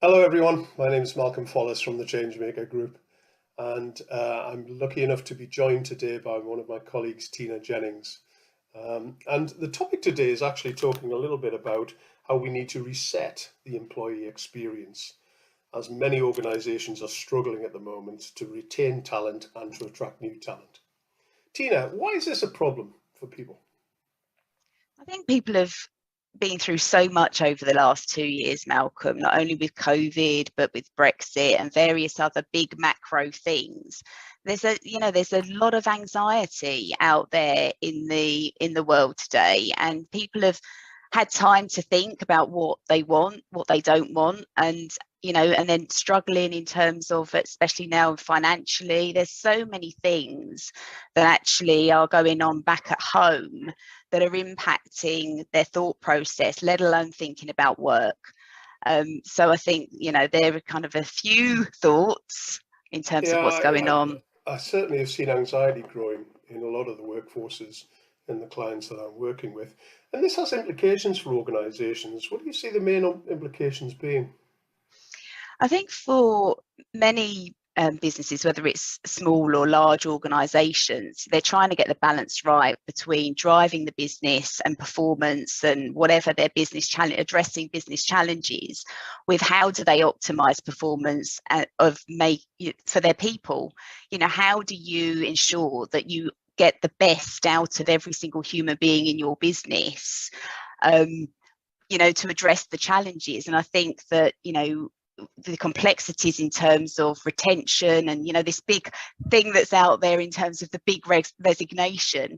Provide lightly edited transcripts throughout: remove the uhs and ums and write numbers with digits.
Hello everyone, my name is Malcolm Follos from the Changemaker Group, and I'm lucky enough to be joined today by one of my colleagues, Tina Jennings. And the topic today is actually talking a little bit about how we need to reset the employee experience, as many organisations are struggling at the moment to retain talent and to attract new talent. Tina, why is this a problem for people? I think people have been through so much over the last 2 years, Malcolm, not only with COVID, but with Brexit and various other big macro things. There's a lot of anxiety out there in the world today, and people have had time to think about what they want, what they don't want, and then struggling in terms of, especially now financially, there's so many things that actually are going on back at home that are impacting their thought process, let alone thinking about work. So I think, there are kind of a few thoughts in terms of Yeah, what's going on. I certainly have seen anxiety growing in a lot of the workforces and the clients that I'm working with. And this has implications for organizations. What do you see the main implications being? I think for many businesses, whether it's small or large organisations, they're trying to get the balance right between driving the business and performance and whatever their business challenge, addressing business challenges, with how do they optimise performance for their people. How do you ensure that you get the best out of every single human being in your business? To address the challenges. And I think that, the complexities in terms of retention and, this big thing that's out there in terms of the big resignation,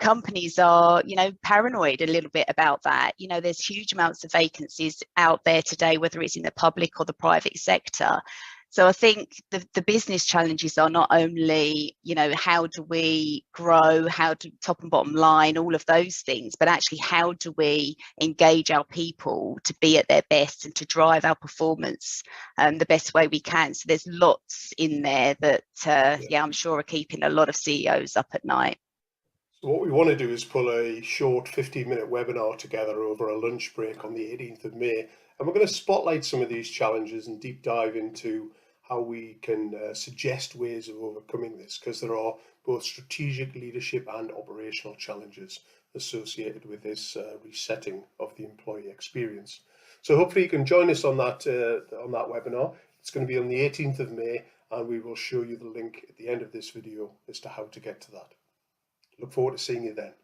companies are, paranoid a little bit about that. There's huge amounts of vacancies out there today, whether it's in the public or the private sector. So I think the business challenges are not only, how do we grow, how to top and bottom line, all of those things, but actually how do we engage our people to be at their best and to drive our performance the best way we can. So there's lots in there that, I'm sure are keeping a lot of CEOs up at night. So what we want to do is pull a short 15-minute webinar together over a lunch break on the 18th of May. And we're going to spotlight some of these challenges and deep dive into how we can suggest ways of overcoming this, because there are both strategic leadership and operational challenges associated with this resetting of the employee experience. So hopefully you can join us on that webinar. It's going to be on the 18th of May, and we will show you the link at the end of this video as to how to get to that. Look forward to seeing you then.